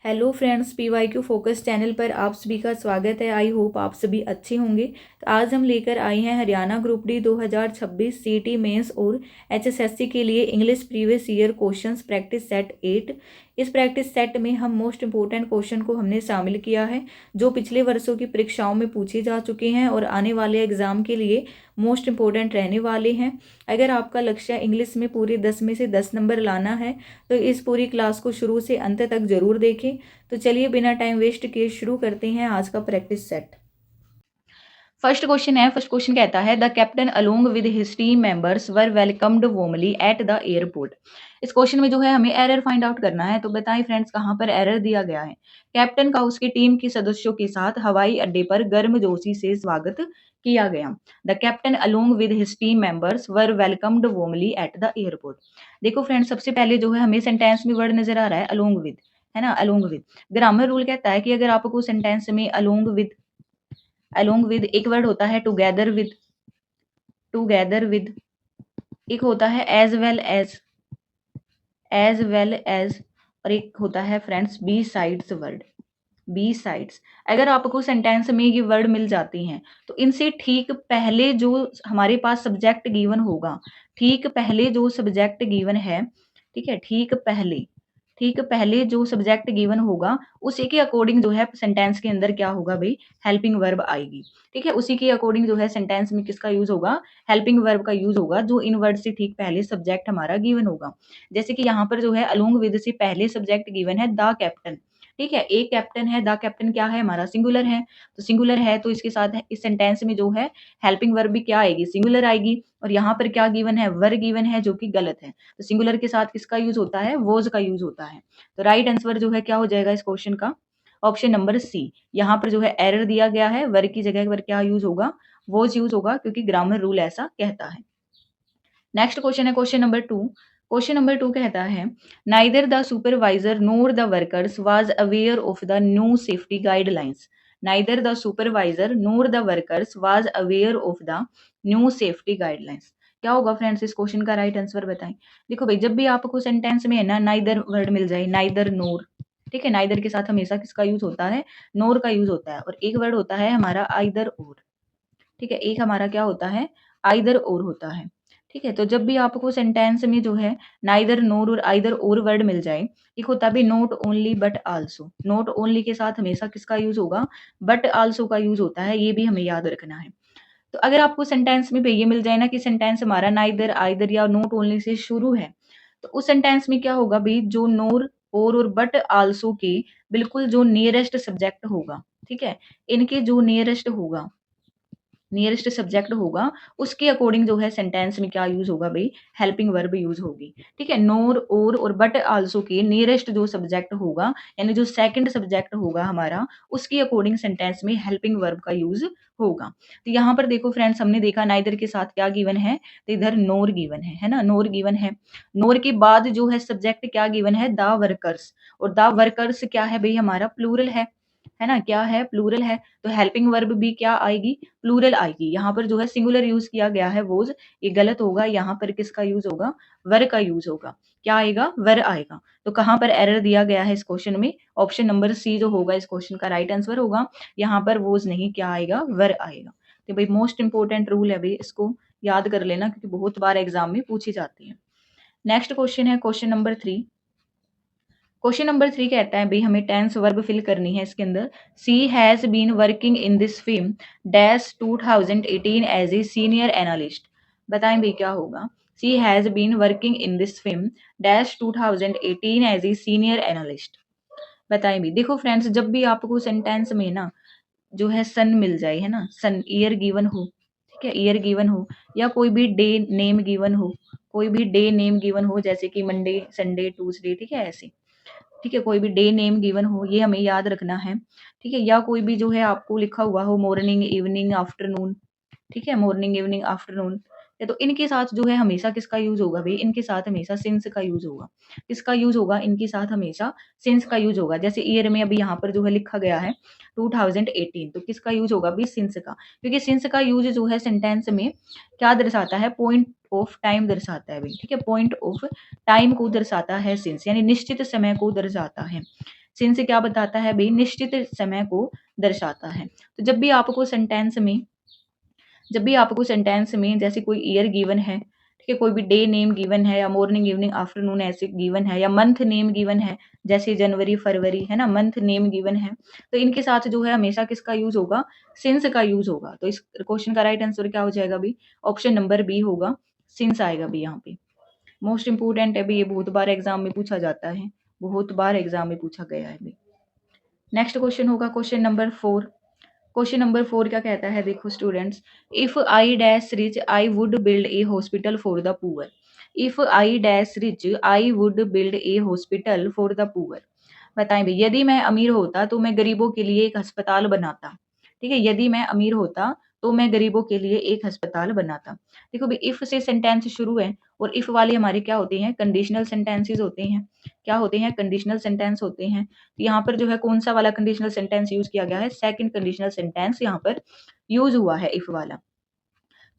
Hello friends, PYQ focus channel पर आप सभी का स्वागत है। आई होप आप सभी अच्छे होंगे। तो आज हम लेकर आए हैं हरियाणा ग्रुप डी 2026 सीटी मेंस और HSSC के लिए English previous year questions practice set 8। इस प्रैक्टिस सेट में हम मोस्ट इंपोर्टेंट क्वेश्चन को हमने शामिल किया है जो पिछले वर्षों की परीक्षाओं में पूछे जा चुके हैं और आने वाले एग्जाम के लिए मोस्ट इंपोर्टेंट रहने वाले हैं। अगर आपका लक्ष्य इंग्लिश में पूरे 10 में से 10 नंबर लाना है तो इस पूरी क्लास को शुरू से अंत तक जरूर देखें। तो चलिए बिना टाइम वेस्ट किए शुरू करते हैं आज का प्रैक्टिस सेट। फर्स्ट क्वेश्चन कहता है the captain along with his team members were welcomed warmly at the airport. इस क्वेश्चन में जो है हमें एरर फाइंड आउट करना है। तो बताएं फ्रेंड्स कहाँ पर एरर दिया गया है। कैप्टन का उसकी टीम के सदस्यों के साथ हवाई अड्डे पर गर्मजोशी से स्वागत किया गया। The captain along with his team members were welcomed warmly at the airport. देखो फ्रेंड्स, सबसे पहले जो है हमें सेंटेंस में वर्ड नजर आ रहा है अलोंग विद, है ना। अलोंग विद ग्रामर रूल कहता है कि अगर आपको सेंटेंस में अलोंग विद एक वर्ड होता है टुगेदर विद एक होता है एज वेल एज और एक होता है friends besides word, besides. अगर आपको सेंटेंस में ये वर्ड मिल जाती हैं तो इनसे ठीक पहले जो हमारे पास सब्जेक्ट गिवन होगा, ठीक पहले जो सब्जेक्ट गिवन है, ठीक है, ठीक पहले जो सब्जेक्ट गिवन होगा उसी के अकॉर्डिंग जो है सेंटेंस के अंदर क्या होगा भाई, हेल्पिंग वर्ब आएगी। ठीक है, उसी के अकॉर्डिंग जो है सेंटेंस में किसका यूज होगा, हेल्पिंग वर्ब का यूज होगा, जो इन वर्ड से ठीक पहले सब्जेक्ट हमारा गिवन होगा। जैसे कि यहाँ पर जो है अलोंग विद से पहले सब्जेक्ट गिवन है द कैप्टन। ठीक है, एक कैप्टन है, द कैप्टन क्या है हमारा, सिंगुलर है। तो सिंगुलर है तो इसके साथ इस सेंटेंस में जो है हेल्पिंग वर्ब भी क्या आएगी, सिंगुलर आएगी। और यहाँ पर क्या गिवन है, वर गिवन है, जो कि गलत है। तो सिंगुलर के साथ किसका यूज होता है, वॉज का यूज होता है। तो राइट आंसर जो है क्या हो जाएगा इस क्वेश्चन का, ऑप्शन नंबर सी। यहाँ पर जो है एरर दिया गया है, वर की जगह पर क्या यूज होगा, वॉज यूज होगा, क्योंकि ग्रामर रूल ऐसा कहता है। नेक्स्ट क्वेश्चन है क्वेश्चन नंबर टू कहता है neither the supervisor NOR the workers was aware of the new safety guidelines. Neither the supervisor NOR the workers was aware of the new safety guidelines. क्या होगा friends इस question का right answer बताएं। देखो भाई, जब भी आपको सेंटेंस में है ना नाइदर वर्ड मिल जाए, नाइदर नोर, ठीक है, नाइदर के साथ हमेशा किसका यूज होता है, नोर का यूज होता है। और एक वर्ड होता है हमारा आइदर और, ठीक है, एक हमारा क्या होता है, आइदर और होता है। ठीक है, तो जब भी आपको सेंटेंस में जो है नाइदर नोर और आइदर और वर्ड मिल जाए, एक होता भी not only but also. Not only के साथ हमेशा किसका यूज होगा, बट आल्सो का यूज होता है, ये भी हमें याद रखना है। तो अगर आपको सेंटेंस में ये मिल जाए ना कि सेंटेंस हमारा नाइदर आइदर या नॉट ओनली से शुरू है, तो उस सेंटेंस में क्या होगा भाई, जो नोर और बट आल्सो के बिल्कुल जो नियरेस्ट सब्जेक्ट होगा, ठीक है, इनके जो नियरेस्ट सब्जेक्ट होगा उसके अकॉर्डिंग जो है सेंटेंस में क्या यूज होगा भाई, हेल्पिंग वर्ब यूज होगी। ठीक है, नोर और बट आल्सो के नियरेस्ट जो सब्जेक्ट होगा, यानी जो सेकंड सब्जेक्ट होगा हमारा, उसके अकॉर्डिंग सेंटेंस में हेल्पिंग वर्ब का यूज होगा। तो यहाँ पर देखो फ्रेंड्स, हमने देखा नाइदर के साथ क्या गिवन है, तो इधर नोर गिवन है ना, नोर गिवन है। नोर के बाद जो है सब्जेक्ट क्या गिवन है, द वर्कर्स। और द वर्कर्स क्या है भाई, हमारा प्लूरल है ना, क्या है, प्लूरल है। तो हेल्पिंग वर्ब भी क्या आएगी, प्लूरल आएगी। यहाँ पर जो है सिंगुलर यूज किया गया है वोज, ये गलत होगा। यहाँ पर किसका यूज होगा, वर का यूज होगा। क्या आएगा, वर आएगा। तो कहाँ पर एरर दिया गया है इस क्वेश्चन में, ऑप्शन नंबर सी जो होगा इस क्वेश्चन का राइट आंसर होगा। यहाँ पर वोज नहीं, क्या आएगा, वर आएगा। तो भाई मोस्ट इंपोर्टेंट रूल है भाई, इसको याद कर लेना क्योंकि बहुत बार एग्जाम में पूछी जाती है। नेक्स्ट क्वेश्चन है क्वेश्चन नंबर थ्री कहता है भाई हमें टेंस वर्ब फिल करनी है इसके अंदर। She has been working in this firm dash 2018 as a senior analyst. बताएं भाई क्या होगा, she has been working in this firm dash 2018 as a senior analyst. बताएं भी। देखो फ्रेंड्स, जब भी आपको सेंटेंस में ना जो है सन मिल जाए, है ना, सन ईयर गिवन हो, ठीक है, ईयर गिवन हो, या कोई भी डे नेम गिवन हो, कोई भी डे नेम गिवन हो, जैसे कि मंडे, संडे, ट्यूसडे, ठीक है, ऐसे, ठीक है, कोई भी डे नेम गिवन हो, ये हमें याद रखना है। ठीक है, या कोई भी जो है आपको लिखा हुआ हो मॉर्निंग, इवनिंग, आफ्टरनून, ठीक है, मॉर्निंग, इवनिंग, आफ्टरनून, तो इनके साथ जो है हमेशा किसका यूज होगा भाई, इनके साथ हमेशा सिंस का यूज होगा। किसका यूज होगा, इनके साथ हमेशा सिंस का यूज होगा। जैसे ईयर में अभी यहाँ पर जो है लिखा गया है 2018, तो किसका यूज होगा भाई, सिंस का। क्योंकि सिंस का यूज जो है सेंटेंस में क्या दर्शाता है, पॉइंट ऑफ टाइम दर्शाता है भाई। ठीक है, पॉइंट ऑफ टाइम को दर्शाता है सिंस, यानी निश्चित समय को दर्शाता है। सिंस क्या बताता है भाई, निश्चित समय को दर्शाता है। तो जब भी आपको सेंटेंस में जैसे कोई ईयर गिवन है, ठीक है, कोई भी डे नेम गिवन है या मॉर्निंग इवनिंग आफ्टरनून ऐसे गिवन है, या मंथ नेम गिवन है जैसे जनवरी फरवरी, है ना, मंथ नेम गिवन है, तो इनके साथ जो है हमेशा किसका यूज होगा, सिंस का यूज होगा। तो इस क्वेश्चन का राइट आंसर क्या हो जाएगा भाई, ऑप्शन नंबर बी होगा, सिंस आएगा भी यहाँ पे। मोस्ट इंपोर्टेंट है भाई, ये बहुत बार एग्जाम में पूछा जाता है, बहुत बार एग्जाम में पूछा गया है भाई। नेक्स्ट क्वेश्चन होगा क्वेश्चन नंबर 4। क्वेश्चन नंबर 4 क्या कहता है, देखो students, if I dash rich I would build a hospital for the poor. If I dash rich I would build a hospital for the poor. बताएं भाई, यदि मैं अमीर होता तो मैं गरीबों के लिए एक अस्पताल बनाता। ठीक है, यदि मैं अमीर होता तो मैं गरीबों के लिए एक अस्पताल बनाता। देखो भाई, इफ से सेंटेंस शुरू है और इफ वाले हमारे क्या होते हैं, कंडीशनल सेंटेंसेस होते हैं। क्या होते हैं, कंडीशनल सेंटेंस होते हैं। तो यहाँ पर जो है कौन सा वाला कंडीशनल सेंटेंस यूज किया गया है, सेकंड कंडीशनल सेंटेंस यहाँ पर यूज हुआ है, इफ वाला।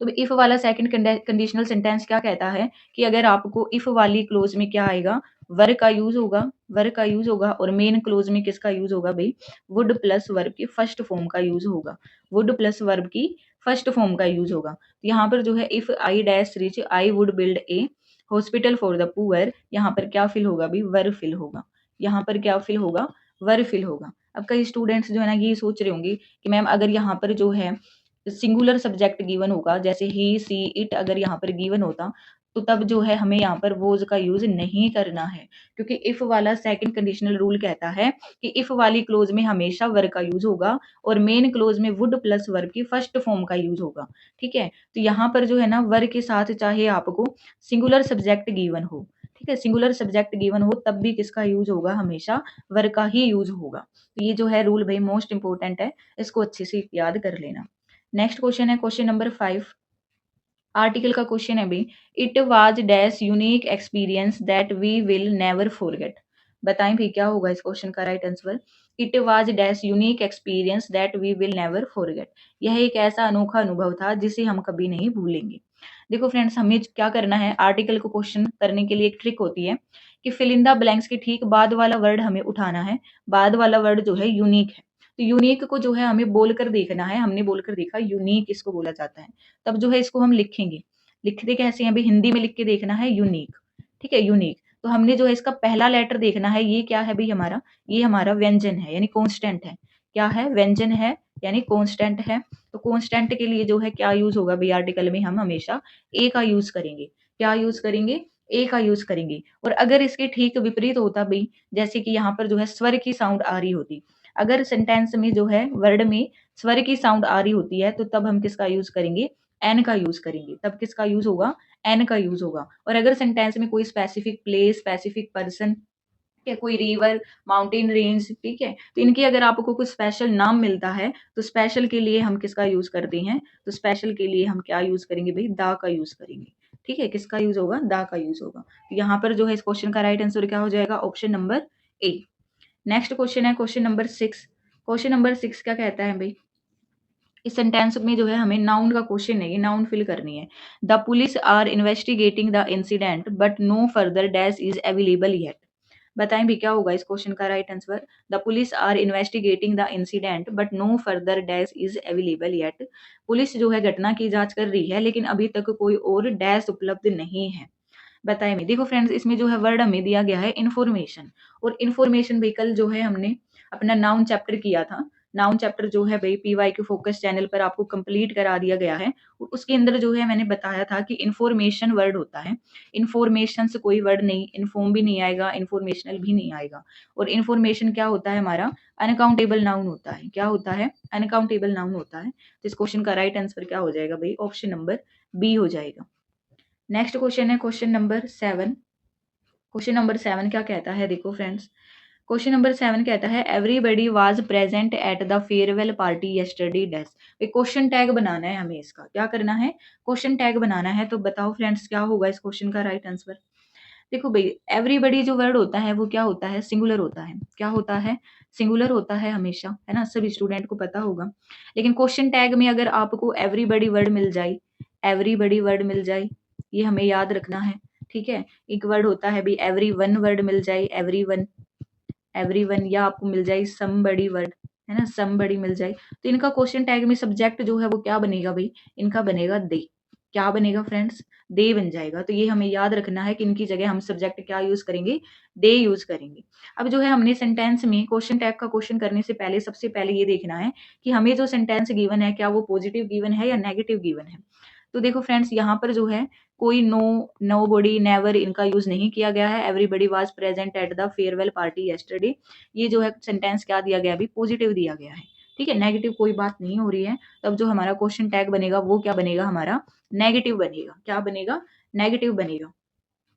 तो इफ वाला सेकंड कंडीशनल सेंटेंस क्या कहता है कि अगर आपको इफ वाली क्लोज में क्या आएगा, वर्ब का यूज होगा, वर्ब का यूज होगा, और मेन क्लोज में किसका यूज होगा भाई, वुड प्लस वर्ब की फर्स्ट फॉर्म का यूज होगा, वुड प्लस वर्ब की फर्स्ट फॉर्म का यूज होगा। तो यहाँ पर जो है if I dash rich I would build a hospital for the poor, यहाँ पर क्या फिल होगा भाई, वर्ब फिल होगा। यहाँ पर क्या फिल होगा, वर्ब फिल होगा। अब कई स्टूडेंट्स जो है ना ये सोच रहे होंगे कि मैम अगर यहाँ पर जो है सिंगुलर सब्जेक्ट गिवन होगा, जैसे ही सी इट अगर यहाँ पर गिवन होता तो तब जो है हमें यहाँ पर वोज का यूज नहीं करना है, क्योंकि इफ वाला सेकंड कंडीशनल रूल कहता है कि इफ वाली क्लोज में हमेशा वर्ब का यूज होगा और मेन क्लोज में वुड प्लस वर्ब की फर्स्ट फॉर्म का यूज होगा। ठीक है, तो यहाँ पर जो है ना वर्ब के साथ चाहे आपको सिंगुलर सब्जेक्ट गिवन हो, ठीक है, सिंगुलर सब्जेक्ट गिवन हो तब भी किसका यूज होगा, हमेशा वर्ब का ही यूज होगा। तो ये जो है रूल भाई मोस्ट इंपोर्टेंट है, इसको अच्छे से याद कर लेना। नेक्स्ट क्वेश्चन है क्वेश्चन नंबर 5। आर्टिकल का क्वेश्चन है भाई, it was dash unique experience that we will never forget. बताएं भाई क्या होगा इस क्वेश्चन का right answer. It was dash unique experience that we will never forget. यह एक ऐसा अनोखा अनुभव था जिसे हम कभी नहीं भूलेंगे। देखो फ्रेंड्स, हमें क्या करना है, आर्टिकल को क्वेश्चन करने के लिए एक ट्रिक होती है कि फिल इन द ब्लैंक्स के ठीक बाद वाला वर्ड हमें उठाना है। बाद वाला वर्ड जो है यूनिक है, तो यूनिक को जो है हमें बोलकर देखना है। हमने बोलकर देखा यूनिक इसको बोला जाता है, तब जो है इसको हम लिखेंगे। लिखते कैसे हैं भाई, हिंदी में लिख के देखना है यूनिक। ठीक है, यूनिक। तो हमने जो है इसका पहला लेटर देखना है, ये क्या है भाई हमारा, ये हमारा व्यंजन है यानी कॉन्स्टेंट है। क्या है, व्यंजन है यानी कॉन्स्टेंट है। तो कॉन्स्टेंट के लिए जो है क्या यूज होगा भाई, आर्टिकल में हम हमेशा ए का यूज करेंगे। क्या यूज करेंगे, ए का यूज करेंगे। और अगर इसके ठीक विपरीत होता भाई, जैसे कि यहाँ पर जो है स्वर की साउंड आ रही होती, अगर सेंटेंस में जो है वर्ड में स्वर की साउंड आ रही होती है तो तब हम किसका यूज करेंगे, एन का यूज करेंगे। तब किसका यूज होगा, एन का यूज होगा। और अगर सेंटेंस में कोई स्पेसिफिक प्लेस, स्पेसिफिक पर्सन या कोई रिवर, माउंटेन रेंज, ठीक है, तो इनके अगर आपको कुछ स्पेशल नाम मिलता है तो स्पेशल के लिए हम किसका यूज करते हैं, तो स्पेशल के लिए हम क्या यूज करेंगे भाई, दा का यूज करेंगे। ठीक है, किसका यूज होगा, दा का यूज होगा। तो यहाँ पर जो है इस क्वेश्चन का राइट आंसर क्या हो जाएगा, option number A. Next question है क्वेश्चन नंबर 6। क्वेश्चन नंबर 6 क्या कहता है भाई, इस सेंटेंस में जो है हमें नाउन का क्वेश्चन है, ये नाउन फिल करनी है। The police are investigating the incident but no further dash is available yet. बताएं भी क्या होगा इस क्वेश्चन का right answer. The police are investigating the incident but no further dash is available yet. Police जो है घटना की जांच कर रही है लेकिन अभी तक कोई और डैश उपलब्ध नहीं है। बताए में, देखो फ्रेंड्स, इसमें जो है वर्ड हमें दिया गया है इन्फॉर्मेशन। और इन्फॉर्मेशन व्हीकल जो है हमने अपना नाउन चैप्टर किया था। नाउन चैप्टर जो है भाई PYQ फोकस चैनल पर आपको कंप्लीट करा दिया गया है। और उसके अंदर जो है मैंने बताया था कि इन्फॉर्मेशन वर्ड होता है। इन्फॉर्मेशन से कोई वर्ड नहीं, इन्फॉर्म भी नहीं आएगा, इन्फॉर्मेशनल भी नहीं आएगा। और इन्फॉर्मेशन क्या होता है हमारा, अनकाउंटेबल नाउन होता है। क्या होता है, अनकाउंटेबल नाउन होता है। तो इस क्वेश्चन का राइट आंसर क्या हो जाएगा भाई, ऑप्शन नंबर बी हो जाएगा। नेक्स्ट क्वेश्चन है क्वेश्चन नंबर 7। क्वेश्चन नंबर 7 क्या कहता है, देखो फ्रेंड्स, क्वेश्चन नंबर 7 कहता है everybody was present at the farewell party yesterday dash. Question tag बनाना है हमें, इसका क्या करना है, क्वेश्चन टैग बनाना है। तो बताओ फ्रेंड्स क्या होगा इस क्वेश्चन का राइट आंसर। देखो भाई, एवरीबडी जो वर्ड होता है वो क्या होता है, सिंगुलर होता है। क्या होता है, सिंगुलर होता है हमेशा, है ना, सभी स्टूडेंट को पता होगा। लेकिन क्वेश्चन टैग में अगर आपको एवरीबडी वर्ड मिल जाए, एवरीबडी वर्ड मिल जाए, ये हमें याद रखना है। ठीक है, एक वर्ड होता है भी एवरी वन वर्ड मिल जाए, एवरी वन, एवरीवन, या आपको मिल जाए समबडी वर्ड, है ना, समबडी मिल जाए, तो इनका क्वेश्चन टैग में सब्जेक्ट जो है वो क्या बनेगा भाई, इनका बनेगा दे। क्या बनेगा फ्रेंड्स, दे बन जाएगा। तो ये हमें याद रखना है कि इनकी जगह हम सब्जेक्ट क्या यूज करेंगे, दे यूज करेंगे। अब जो है हमने सेंटेंस में क्वेश्चन टैग का क्वेश्चन करने से पहले सबसे पहले ये देखना है कि हमें जो सेंटेंस गिवन है क्या वो पॉजिटिव गिवन है या नेगेटिव गिवन है। तो देखो फ्रेंड्स, यहाँ पर जो है कोई नो, नो बॉडी, नेवर इनका यूज नहीं किया गया है। Everybody was present at the farewell party yesterday, ये जो है सेंटेंस क्या दिया गया, अभी पॉजिटिव दिया गया है। ठीक है, नेगेटिव कोई बात नहीं हो रही है। तब जो हमारा क्वेश्चन टैग बनेगा वो क्या बनेगा, हमारा नेगेटिव बनेगा। क्या बनेगा, नेगेटिव बनेगा।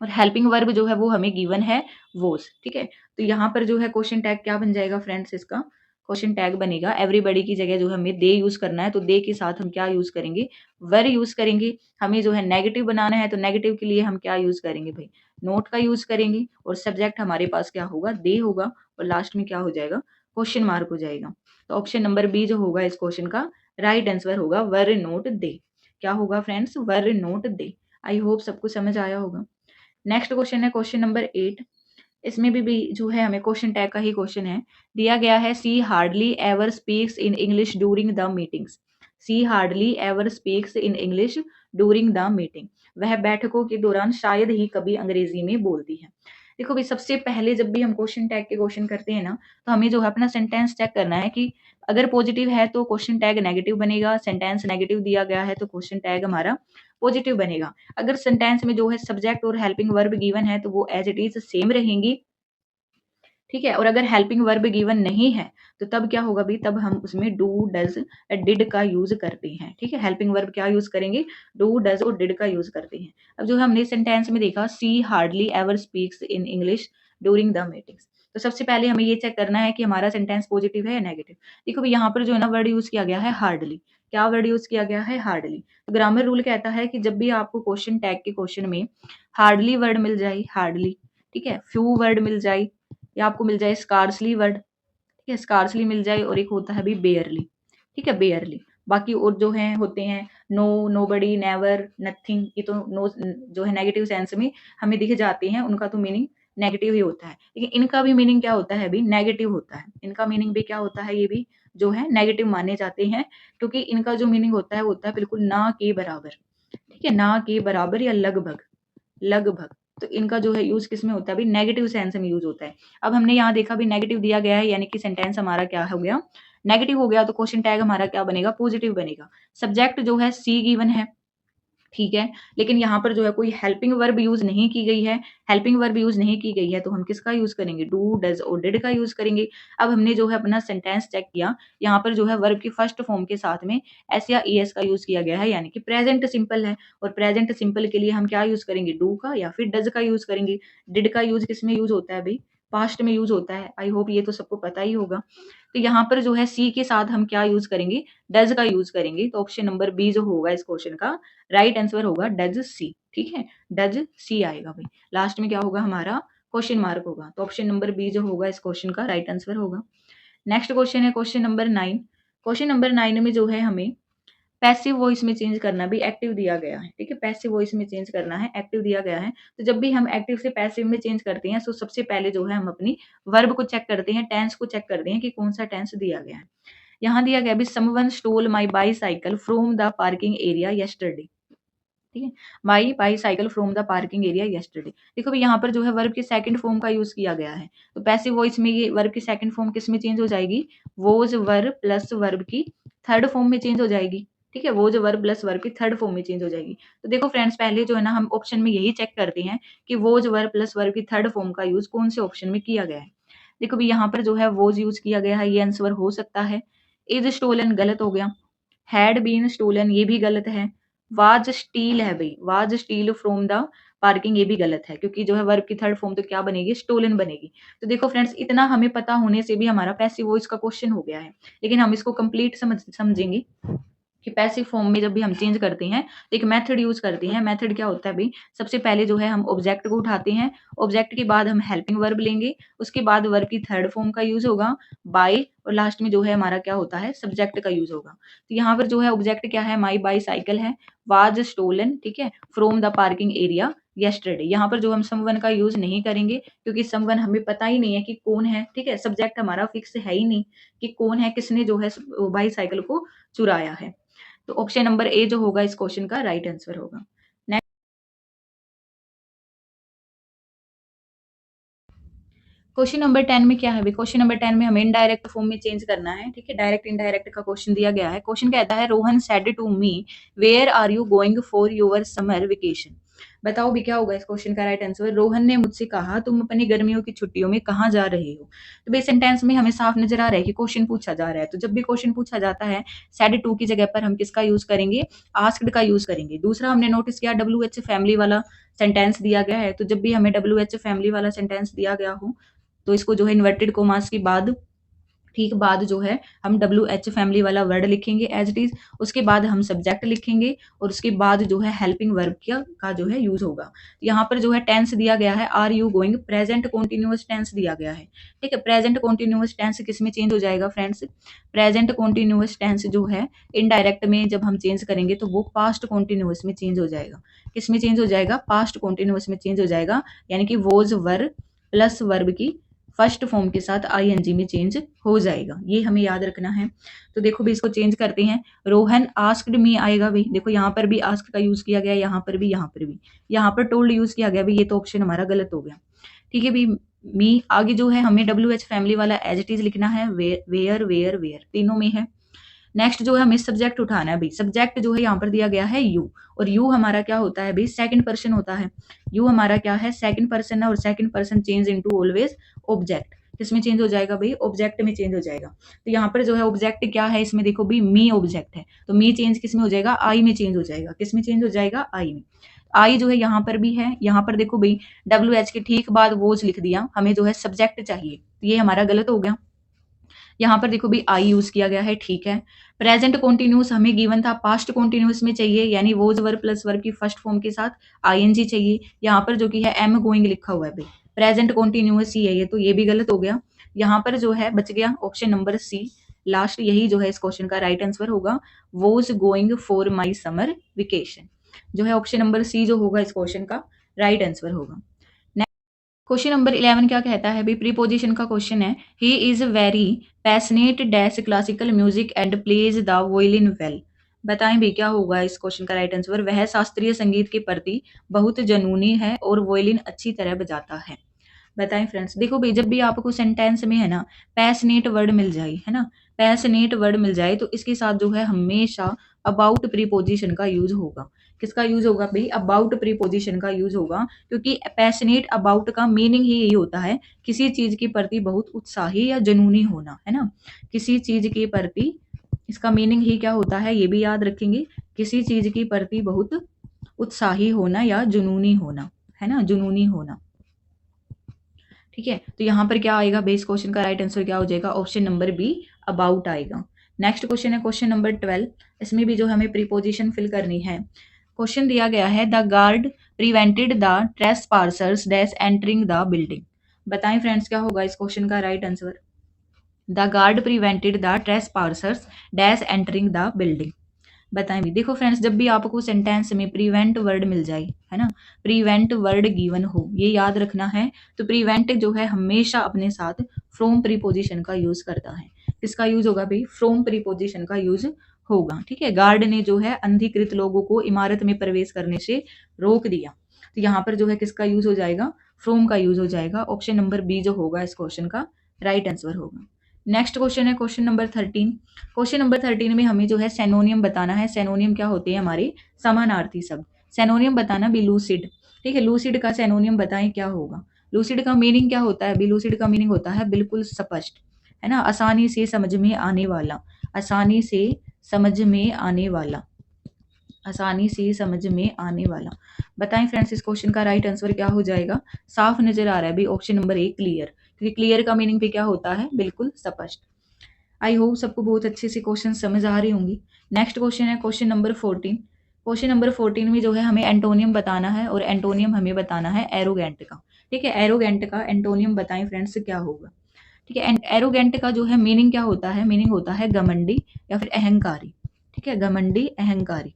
और हेल्पिंग वर्ब जो है वो हमें गिवन है वोज। ठीक है, तो यहाँ पर जो है क्वेश्चन टैग क्या बन जाएगा फ्रेंड्स, इसका क्वेश्चन टैग बनेगा एवरीबडी की जगह जो हमें दे यूज करना है, तो दे के साथ हम क्या यूज करेंगे, वर यूज करेंगे। हमें जो है नेगेटिव बनाना है, तो नेगेटिव के लिए हम क्या यूज करेंगे भाई, नोट का यूज करेंगे। और सब्जेक्ट हमारे पास क्या होगा, दे होगा। और लास्ट में क्या हो जाएगा, क्वेश्चन मार्क हो जाएगा। तो ऑप्शन नंबर बी जो होगा इस क्वेश्चन का राइट आंसर होगा, वर नोट दे। क्या होगा फ्रेंड्स, वर नोट दे। आई होप सबको समझ आया होगा। नेक्स्ट क्वेश्चन है क्वेश्चन नंबर 8। इसमें भी जो है हमें क्वेश्चन टैग का ही क्वेश्चन है। दिया गया है she hardly ever speaks in English during the meetings. She hardly ever speaks in English during the meeting. वह बैठकों के दौरान शायद ही कभी अंग्रेजी में बोलती है। देखो भाई, सबसे पहले जब भी हम क्वेश्चन टैग के क्वेश्चन करते हैं ना, तो हमें जो है अपना सेंटेंस चेक करना है कि अगर पॉजिटिव है तो क्वेश्चन टैग नेगेटिव बनेगा, सेंटेंस नेगेटिव दिया गया है तो क्वेश्चन टैग हमारा पॉजिटिव बनेगा। अगर सेंटेंस में जो है सब्जेक्ट और हेल्पिंग वर्ब गिवन है तो वो एज इट इज सेम रहेंगी। ठीक है, और अगर हेल्पिंग वर्ब गिवन नहीं है तो तब क्या होगा भी, तब हम उसमें डू, डज, डिड का यूज करते हैं। ठीक है, हेल्पिंग वर्ब क्या यूज करेंगे, डू, डज और डिड का यूज करते हैं। अब जो हमने सेंटेंस में देखा she hardly ever speaks in English during the meetings, तो सबसे पहले हमें ये चेक करना है कि हमारा सेंटेंस पॉजिटिव है या नेगेटिव। देखो भाई, यहाँ पर जो है ना वर्ड यूज किया गया है हार्डली। क्या वर्ड यूज किया गया है, हार्डली। तो ग्रामर रूल कहता है कि जब भी आपको क्वेश्चन टैग के क्वेश्चन में हार्डली वर्ड मिल जाए, हार्डली, ठीक है, फ्यू वर्ड मिल जाए, या आपको मिल जाए स्कार्सली वर्ड, ठीक है, स्कार्सली मिल जाए, और एक होता है भी बेयरली। ठीक है, बेयरली। बाकी और जो है होते हैं नो, नोबडी, नेवर, नथिंग, ये तो नो जो है नेगेटिव सेंस में हमें दिख जाते हैं, उनका तो मीनिंग नेगेटिव ही होता है। लेकिन इनका भी मीनिंग क्या होता है, भी नेगेटिव होता है। इनका मीनिंग भी क्या होता है, ये भी जो है नेगेटिव माने जाते हैं, क्योंकि इनका जो मीनिंग होता है वो होता है बिल्कुल ना के बराबर। ठीक है, ना के बराबर या लगभग, लगभग। तो इनका जो है यूज किस में होता है, भी नेगेटिव सेंस में यूज होता है। अब हमने यहाँ देखा भी नेगेटिव दिया गया है, यानी कि सेंटेंस हमारा क्या हो गया, नेगेटिव हो गया, तो क्वेश्चन टैग हमारा क्या बनेगा, पॉजिटिव बनेगा। सब्जेक्ट जो है सी गिवन है, ठीक है, लेकिन यहाँ पर जो है कोई हेल्पिंग वर्ब यूज नहीं की गई है। हेल्पिंग वर्ब यूज नहीं की गई है तो हम किसका यूज करेंगे, डू, डज और डिड का यूज करेंगे। अब हमने जो है अपना सेंटेंस चेक किया, यहाँ पर जो है वर्ब की फर्स्ट फॉर्म के साथ में एस या ईएस का यूज किया गया है, यानी कि प्रेजेंट सिंपल है। और प्रेजेंट सिंपल के लिए हम क्या यूज करेंगे, डू का या फिर डज का यूज करेंगे। डिड का यूज किस में यूज होता है भाई, पास्ट में यूज होता है। आई होप ये तो सबको पता ही होगा। तो यहाँ पर जो है सी के साथ हम क्या यूज करेंगे, डज का यूज करेंगे। तो ऑप्शन नंबर बी जो होगा इस क्वेश्चन का राइट आंसर होगा डज सी। ठीक है, डज सी आएगा भाई। लास्ट में क्या होगा, हमारा क्वेश्चन मार्क होगा। तो ऑप्शन नंबर बी जो होगा इस क्वेश्चन का राइट आंसर होगा। नेक्स्ट क्वेश्चन है क्वेश्चन नंबर 9। क्वेश्चन नंबर 9 में जो है हमें पैसिव वॉइस में चेंज करना भी एक्टिव दिया गया है। ठीक है, पैसिव वॉइस में चेंज करना है, एक्टिव दिया गया है। तो जब भी हम एक्टिव से पैसिव में चेंज करते हैं तो सबसे पहले जो है हम अपनी वर्ब को चेक करते हैं, टेंस को चेक करते हैं कि कौन सा टेंस दिया गया है। यहाँ दिया गया भी someone stole my bicycle from the parking area yesterday. ठीक है, my bicycle from the parking area yesterday. देखो भाई, यहाँ पर जो है वर्ब के सेकंड फॉर्म का यूज किया गया है। तो पैसिव वॉइस में ये वर्ब की सेकंड फॉर्म किस में चेंज हो जाएगी, वोज वर्ब प्लस वर्ब की थर्ड फॉर्म में चेंज हो जाएगी। ठीक है, वोज वर्ब प्लस वर्ब की थर्ड फॉर्म में चेंज हो जाएगी। तो देखो फ्रेंड्स, पहले जो है ना हम ऑप्शन में यही चेक करते हैं कि वोज वर्ब प्लस वर्ब की थर्ड फॉर्म का यूज कौन से ऑप्शन में किया गया है। देखो भाई, यहाँ पर जो है वोज यूज किया गया है, ये आंसर हो सकता है। इज स्टोलन गलत हो गया, हैड बीन स्टोलन ये भी गलत है, वाज स्टील है भाई, was steel from the parking ये भी गलत है, क्योंकि जो है वर्ब की थर्ड फॉर्म तो क्या बनेगी, स्टोलन बनेगी। तो देखो फ्रेंड्स, इतना हमें पता होने से भी हमारा पैसिव वॉइस का क्वेश्चन हो गया है। लेकिन हम इसको कंप्लीट समझेंगे कि पैसिव फॉर्म में जब भी हम चेंज करते हैं तो एक मेथड यूज करते हैं। मेथड क्या होता है भाई, सबसे पहले जो है हम ऑब्जेक्ट को उठाते हैं, ऑब्जेक्ट के बाद हम हेल्पिंग वर्ब लेंगे, उसके बाद वर्ब की थर्ड फॉर्म का यूज होगा बाय, और लास्ट में जो है हमारा क्या होता है, सब्जेक्ट का यूज होगा। तो यहाँ पर जो है ऑब्जेक्ट क्या है, माई बाई साइकिल है, वाज स्टोलन, ठीक है, from the parking area yesterday। यहाँ पर जो हम someone का यूज नहीं करेंगे क्योंकि someone हमें पता ही नहीं है कि कौन है, ठीक है, सब्जेक्ट हमारा फिक्स है ही नहीं कि कौन है, किसने जो है बाईसाइकिल को चुराया है। तो ऑप्शन नंबर ए जो होगा इस क्वेश्चन का राइट आंसर होगा। क्वेश्चन नंबर 10 में क्या है भाई, क्वेश्चन नंबर 10 में हमें इनडायरेक्ट फॉर्म में चेंज करना है, ठीक है, डायरेक्ट इनडायरेक्ट का क्वेश्चन दिया गया है। क्वेश्चन कहता है Rohan said to me where are you going for your summer vacation. बताओ भी क्या होगा इस क्वेश्चन का राइट आंसर। रोहन ने मुझसे कहा तुम अपनी गर्मियों की छुट्टियों में कहाँ जा रहे हो। तो बेस सेंटेंस में हमें साफ नजर आ रहा है कि क्वेश्चन पूछा जा रहा है। तो जब भी क्वेश्चन पूछा जाता है सेड टू की जगह पर हम किसका यूज करेंगे, आस्क्ड का यूज करेंगे। दूसरा हमने नोटिस किया WH फैमिली वाला सेंटेंस दिया गया है। तो जब भी हमें WH फैमिली वाला सेंटेंस दिया गया हो तो इसको जो है इन्वर्टेड कोमास की बाद ठीक बाद जो है हम WH फैमिली वाला वर्ड लिखेंगे एज इट इज। उसके बाद हम सब्जेक्ट लिखेंगे और उसके बाद जो है हेल्पिंग वर्ब का जो है यूज होगा। यहाँ पर जो है टेंस दिया गया है are you going, present continuous tense दिया गया है, ठीक है। प्रेजेंट कॉन्टिन्यूअस टेंस किस में चेंज हो जाएगा फ्रेंड्स, प्रेजेंट कॉन्टिन्यूअस टेंस जो है इनडायरेक्ट में जब हम चेंज करेंगे तो वो पास्ट कॉन्टिन्यूअस में चेंज हो जाएगा। किस में चेंज हो जाएगा, पास्ट कॉन्टिन्यूअस में चेंज हो जाएगा, यानी कि वोज वर प्लस वर्ब की फर्स्ट फॉर्म के साथ आईएनजी में चेंज हो जाएगा, ये हमें याद रखना है। तो देखो भी इसको चेंज करते हैं, रोहन आस्क्ड मी आएगा भाई, देखो यहाँ पर भी आस्क का यूज किया गया, यहाँ पर भी, यहाँ पर भी, यहाँ पर टोल्ड यूज किया गया भाई, ये तो ऑप्शन हमारा गलत हो गया, ठीक है भाई। मी आगे जो है हमें WH फैमिली वाला एज इट इज लिखना है, वेयर वेयर वेयर तीनों में है। नेक्स्ट जो है हमें सब्जेक्ट उठाना है भाई, सब्जेक्ट जो है यहाँ पर दिया गया है यू, और यू हमारा क्या होता है भाई, सेकंड पर्सन होता है। यू हमारा क्या है, सेकंड पर्सन है, और second person change into always object. किसमें चेंज हो जाएगा भाई, ऑब्जेक्ट में चेंज हो जाएगा। तो यहाँ पर जो है ऑब्जेक्ट क्या है, इसमें देखो भाई मी ऑब्जेक्ट है, तो मी चेंज किस में हो जाएगा, आई में चेंज हो जाएगा। किस में चेंज हो जाएगा, आई में। आई जो है यहाँ पर भी है, यहाँ पर देखो भाई WH के ठीक बाद वोज लिख दिया, हमें जो है सब्जेक्ट चाहिए, तो ये हमारा गलत हो गया। यहाँ पर देखो भी आई यूज किया गया है, ठीक है। प्रेजेंट कॉन्टिन्यूस हमें गिवन था, पास्ट कॉन्टिन्यूस में चाहिए, यानी वोज वर्ब प्लस वर्ब की फर्स्ट फॉर्म के साथ आईएनजी चाहिए। यहाँ पर जो कि है एम गोइंग लिखा हुआ है भाई, प्रेजेंट कॉन्टिन्यूस ही है ये, तो ये भी गलत हो गया। यहाँ पर जो है बच गया ऑप्शन नंबर सी लास्ट, यही जो है इस क्वेश्चन का राइट आंसर होगा, was going for my summer vacation. जो है ऑप्शन नंबर सी जो होगा इस क्वेश्चन का राइट आंसर होगा। क्वेश्चन नंबर 11 क्या कहता है भाई, प्रीपोजिशन का क्वेश्चन है। He is very passionate dash classical music and plays the violin well. बताएं भाई क्या होगा इस क्वेश्चन का राइट आंसर। वह शास्त्रीय संगीत के प्रति बहुत जुनूनी है और वोलिन अच्छी तरह बजाता है। बताएं फ्रेंड्स, देखो भाई जब भी आपको सेंटेंस में है ना पैशनेट वर्ड मिल जाए, है ना, पैशनेट वर्ड मिल जाए तो इसके साथ जो है हमेशा अबाउट प्रीपोजिशन का यूज होगा। किसका यूज होगा भाई, अबाउट प्रीपोजिशन का यूज होगा, क्योंकि पैशनेट अबाउट का मीनिंग ही यही होता है किसी चीज के प्रति बहुत उत्साही या जुनूनी होना, है ना। किसी चीज के प्रति इसका मीनिंग ही क्या होता है, ये भी याद रखेंगे, किसी चीज के प्रति बहुत उत्साही होना या जुनूनी होना, है ना, जुनूनी होना, ठीक है। तो यहाँ पर क्या आएगा बेस क्वेश्चन का राइट आंसर क्या हो जाएगा, ऑप्शन नंबर बी अबाउट आएगा। नेक्स्ट क्वेश्चन है क्वेश्चन नंबर 12, इसमें भी जो हमें प्रीपोजिशन फिल करनी है। क्वेश्चन दिया गया है the guard prevented the trespassers dash entering the building. बताएं फ्रेंड्स क्या होगा इस क्वेश्चन का right answer. The guard prevented the trespassers dash entering the building. बताएं भी, देखो फ्रेंड्स जब भी आपको सेंटेंस में प्रीवेंट वर्ड मिल जाए, है ना, प्रीवेंट वर्ड गिवन हो, ये याद रखना है। तो प्रीवेंट जो है हमेशा अपने साथ फ्रॉम प्रीपोजिशन का यूज करता है। किसका यूज होगा भाई, फ्रॉम प्रीपोजिशन का यूज होगा, ठीक है। गार्ड ने जो है अनधिकृत लोगों को इमारत में प्रवेश करने से रोक दिया, तो यहाँ पर जो है किसका यूज हो जाएगा, फ्रॉम का यूज हो जाएगा। ऑप्शन नंबर बी जो होगा इस क्वेश्चन का राइट आंसर होगा। नेक्स्ट क्वेश्चन है क्वेश्चन नंबर 13। क्वेश्चन नंबर 13 में हमें जो है सेनोनियम बताना है। सेनोनियम क्या होते हैं, हमारे समानार्थी शब्द। सेनोनियम बताना भी लूसिड, ठीक है। लूसिड का सेनोनियम बताएं क्या होगा। लूसिड का मीनिंग क्या होता है भी, लूसिड का मीनिंग होता है बिल्कुल स्पष्ट, है ना, आसानी से समझ में आने वाला, आसानी से समझ में आने वाला, आसानी से समझ में आने वाला। बताएं फ्रेंड्स इस क्वेश्चन का राइट आंसर क्या हो जाएगा। साफ नजर आ रहा है भाई ऑप्शन नंबर ए क्लियर, क्योंकि क्लियर का मीनिंग भी क्या होता है, बिल्कुल स्पष्ट। आई होप सबको बहुत अच्छे से क्वेश्चन समझ आ रही होंगी। नेक्स्ट क्वेश्चन है क्वेश्चन नंबर 14। क्वेश्चन नंबर 14 में जो है हमें एंटोनियम बताना है, और एंटोनियम हमें बताना है एरोगेंट का, ठीक है। एरोगेंट का एंटोनियम बताएं फ्रेंड्स क्या होगा, ठीक है। एरोगेंट का जो है मीनिंग क्या होता है, मीनिंग होता है घमंडी या फिर अहंकारी, ठीक है, घमंडी अहंकारी।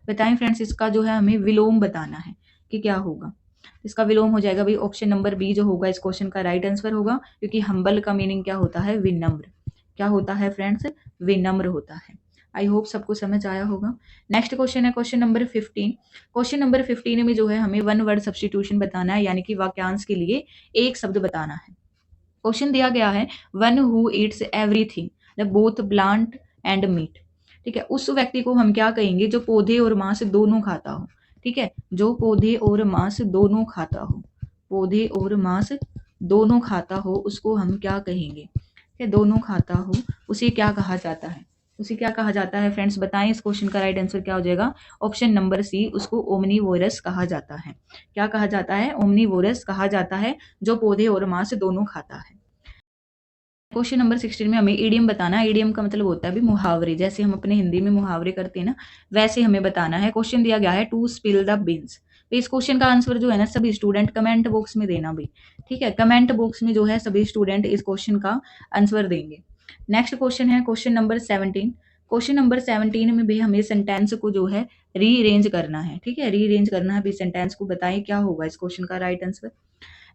बताएं फ्रेंड्स इसका जो है हमें विलोम बताना है कि क्या होगा। इसका विलोम हो जाएगा भाई ऑप्शन नंबर बी जो होगा इस क्वेश्चन का राइट आंसर होगा, क्योंकि हम्बल का मीनिंग क्या होता है? विनम्र। क्या होता है फ्रेंड्स? विनम्र होता है। आई होप सबको समझ आया होगा। नेक्स्ट क्वेश्चन है क्वेश्चन नंबर 15। क्वेश्चन नंबर 15 में जो है हमें वन वर्ड सब्स्टिट्यूशन बताना है, यानी कि वाक्यांश के लिए एक शब्द बताना है। क्वेश्चन दिया गया है वन हु ईट्स एवरीथिंग मतलब बोथ प्लांट एंड मीट। ठीक है, उस व्यक्ति को हम क्या कहेंगे जो पौधे और मांस दोनों खाता हो। ठीक है, जो पौधे और मांस दोनों खाता हो, पौधे और मांस दोनों खाता हो उसको हम क्या कहेंगे? ठीक है, दोनों खाता हो उसे क्या कहा जाता है? उसे क्या कहा जाता है फ्रेंड्स बताएं। इस क्वेश्चन का राइट आंसर क्या हो जाएगा? ऑप्शन नंबर सी, उसको ओमनीवोरस कहा जाता है। क्या कहा जाता है? ओमनीवोरस कहा जाता है जो पौधे और मांस दोनों खाता है। क्वेश्चन नंबर 16 में हमें ईडियम बताना है। ईडियम का मतलब होता है भी मुहावरे, जैसे हम अपने हिंदी में मुहावरे करते हैं ना, वैसे हमें बताना है। क्वेश्चन दिया गया है टू स्पिल द बीन्स। तो इस क्वेश्चन का आंसर जो है ना सभी स्टूडेंट कमेंट बॉक्स में देना भाई। ठीक है, कमेंट बॉक्स में जो है सभी स्टूडेंट इस क्वेश्चन का आंसर देंगे। नेक्स्ट क्वेश्चन है क्वेश्चन नंबर 17। क्वेश्चन नंबर 17 में भी हमें सेंटेंस को जो है रीअरेंज करना है। ठीक है, रीअरेंज करना है भी सेंटेंस को। बताएं क्या होगा इस क्वेश्चन का राइट आंसर।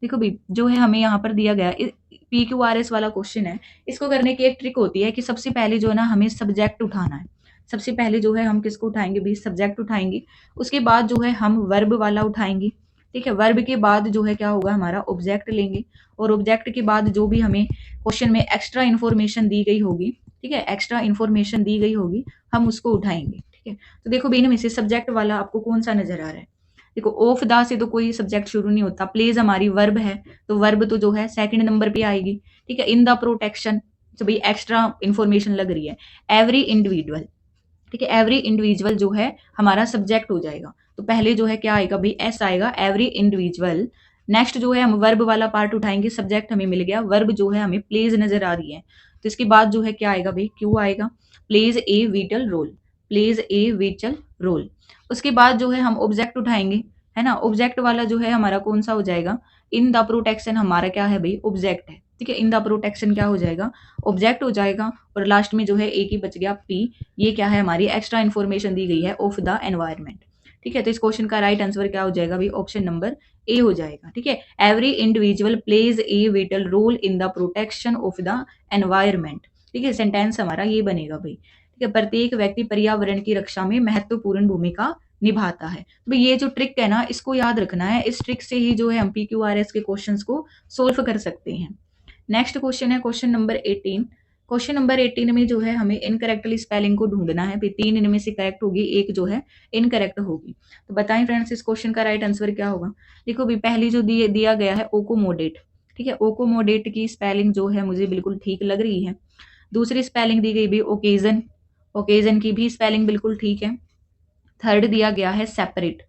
देखो भाई जो है हमें यहाँ पर दिया गया PQRS वाला क्वेश्चन है। इसको करने की एक ट्रिक होती है कि सबसे पहले जो है ना हमें सब्जेक्ट उठाना है। सबसे पहले जो है हम किसको उठाएंगे भाई? सब्जेक्ट उठाएंगे। उसके बाद जो है हम वर्ब वाला उठाएंगे। ठीक है, वर्ब के बाद जो है क्या होगा हमारा ऑब्जेक्ट लेंगे, और ऑब्जेक्ट के बाद जो भी हमें क्वेश्चन में एक्स्ट्रा इन्फॉर्मेशन दी गई होगी, ठीक है, एक्स्ट्रा इन्फॉर्मेशन दी गई होगी, हम उसको उठाएंगे। ठीक है, तो देखो भाई इनमें से सब्जेक्ट वाला आपको कौन सा नजर आ रहा है? देखो ऑफ दा से तो कोई सब्जेक्ट शुरू नहीं होता। प्लेज हमारी वर्ब है, तो वर्ब तो जो है सेकंड नंबर पे आएगी। ठीक है, इन द प्रोटेक्शन तो भाई एक्स्ट्रा इंफॉर्मेशन लग रही है। एवरी इंडिविजुअल, ठीक है, एवरी इंडिविजुअल जो है हमारा सब्जेक्ट हो जाएगा। तो पहले जो है क्या आएगा भाई? एस आएगा, एवरी इंडिविजुअल। नेक्स्ट जो है हम वर्ब वाला पार्ट उठाएंगे। सब्जेक्ट हमें मिल गया, वर्ब जो है हमें प्लेज नजर आ रही है, तो इसके बाद जो है क्या आएगा भाई? क्यू आएगा। Plays a vital role, plays a vital role. उसके बाद जो है हम ऑब्जेक्ट उठाएंगे, है ना। ऑब्जेक्ट वाला जो है हमारा कौन सा हो जाएगा? इन द प्रोटेक्शन हमारा क्या है भाई? ऑब्जेक्ट है। ठीक है, इन द प्रोटेक्शन क्या हो जाएगा? ऑब्जेक्ट हो जाएगा। और लास्ट में जो है एक ही बच गया पी, ये क्या है? हमारी एक्स्ट्रा इन्फॉर्मेशन दी गई है ऑफ द एनवायरमेंट। ठीक है, तो इस क्वेश्चन का राइट आंसर क्या हो जाएगा भाई? ऑप्शन नंबर ए हो जाएगा। ठीक है, every individual plays a vital role in the protection of the environment. ठीक है, सेंटेंस हमारा ये बनेगा भाई। ठीक है, प्रत्येक व्यक्ति पर्यावरण की रक्षा में महत्वपूर्ण भूमिका निभाता है। तो ये जो ट्रिक है ना इसको याद रखना है। इस ट्रिक से ही जो है हम PQRS के क्वेश्चंस को सोल्व कर सकते हैं। नेक्स्ट क्वेश्चन है क्वेश्चन नंबर 18। क्वेश्चन नंबर 18 में जो है हमें इनकरेक्टली स्पेलिंग को ढूंढना है। फिर 3 इनमें से करेक्ट होगी, एक जो है इनकरेक्ट होगी। तो बताएं फ्रेंड्स इस क्वेश्चन का राइट आंसर क्या होगा? देखो भी पहली जो दिया गया है ओकोमोडेट। ठीक है, ओकोमोडेट की स्पेलिंग जो है मुझे बिल्कुल ठीक लग रही है। दूसरी स्पेलिंग दी गई भी ओकेजन, ओकेजन की भी स्पेलिंग बिल्कुल ठीक है। थर्ड दिया गया है सेपरेट,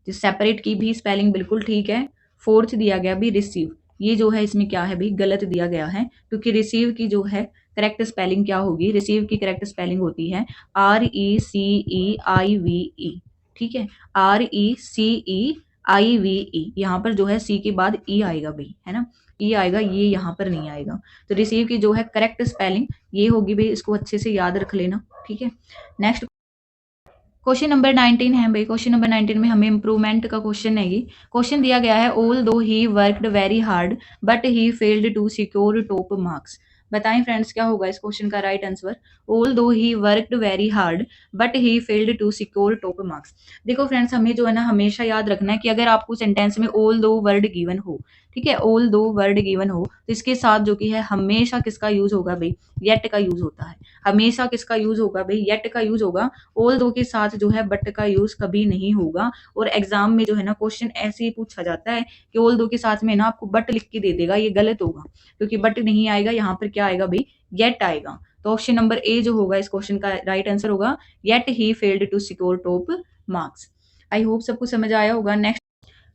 जो सेपरेट की भी स्पेलिंग बिल्कुल ठीक है। फोर्थ दिया गया भी रिसीव, ये जो है इसमें क्या है भी? गलत दिया गया है, क्योंकि रिसीव की जो है करेक्ट स्पेलिंग क्या होगी? रिसीव की करेक्ट स्पेलिंग होती है RECEIVE। ठीक है, RECEIVE। यहाँ पर जो है सी के बाद ई आएगा भाई, है ना, ई आएगा, ये यहाँ पर नहीं आएगा। तो रिसीव की जो है करेक्ट स्पेलिंग ये होगी भाई, इसको अच्छे से याद रख लेना। ठीक है, नेक्स्ट क्वेश्चन नंबर 19 है भाई। क्वेश्चन नंबर 19 में हमें इंप्रूवमेंट का क्वेश्चन है। ये क्वेश्चन दिया गया है all though he worked very hard but he failed to secure top marks. बताएं फ्रेंड्स क्या होगा इस क्वेश्चन का right answer? All though he worked very hard but he failed to secure top marks. देखो friends हमें जो है ना हमेशा याद रखना है कि अगर आपको सेंटेंस में ऑल दो वर्ड गिवन हो, ठीक है, ऑल दो वर्ड गिवन हो, तो इसके साथ जो कि है हमेशा किसका यूज होगा भाई? येट का यूज होता है। हमेशा किसका यूज होगा भाई? येट का यूज होगा। ऑल दो के साथ जो है बट का यूज कभी नहीं होगा। और एग्जाम में जो है ना क्वेश्चन ऐसे ही पूछा जाता है कि ऑल दो के साथ में ना आपको बट लिख के दे देगा, ये गलत होगा, क्योंकि बट नहीं आएगा, यहाँ पर क्या आएगा भाई? येट आएगा। तो ऑप्शन नंबर ए जो होगा इस क्वेश्चन का राइट आंसर होगा yet he failed to secure top marks. I hope सबको समझ आया होगा। नेक्स्ट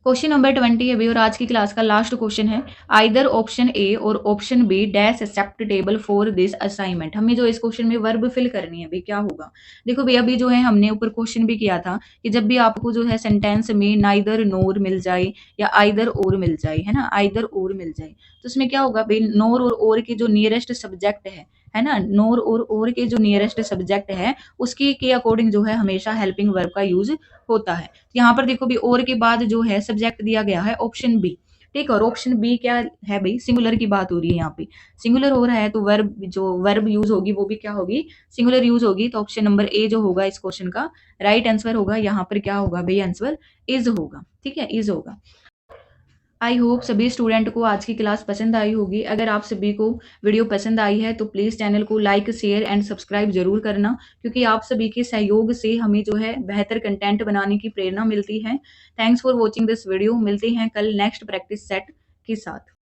क्वेश्चन नंबर 20 है भी, और आज की क्लास का लास्ट क्वेश्चन है। आइदर ऑप्शन ए और option B dash acceptable for this assignment. हमें जो इस क्वेश्चन में वर्ब फिल करनी है भाई, क्या होगा? देखो भाई अभी जो है हमने ऊपर क्वेश्चन भी किया था कि जब भी आपको जो है सेंटेंस में नाइदर नोर मिल जाए या आइदर और मिल जाए, है ना, आइदर और मिल जाए, तो उसमें क्या होगा भाई? नोर और की जो नियरेस्ट सब्जेक्ट है, है ना, नोर और के जो नियरेस्ट सब्जेक्ट है उसकी के अकॉर्डिंग जो है हमेशा हेल्पिंग वर्ब का यूज होता है। यहाँ पर देखो भी और के बाद जो है सब्जेक्ट दिया गया है ऑप्शन बी, ठीक है, और ऑप्शन बी क्या है भाई, सिंगुलर की बात हो रही है यहाँ पे, सिंगुलर हो रहा है तो वर्ब जो वर्ब यूज होगी वो भी क्या होगी, सिंगुलर यूज होगी। तो ऑप्शन नंबर ए जो होगा इस क्वेश्चन का राइट आंसर होगा। यहाँ पर क्या होगा भाई, आंसर इज होगा, ठीक है, इज होगा। आई होप सभी स्टूडेंट को आज की क्लास पसंद आई होगी। अगर आप सभी को वीडियो पसंद आई है तो प्लीज़ चैनल को लाइक शेयर एंड सब्सक्राइब जरूर करना, क्योंकि आप सभी के सहयोग से हमें जो है बेहतर कंटेंट बनाने की प्रेरणा मिलती है। Thanks for watching this video. मिलते हैं कल नेक्स्ट प्रैक्टिस सेट के साथ।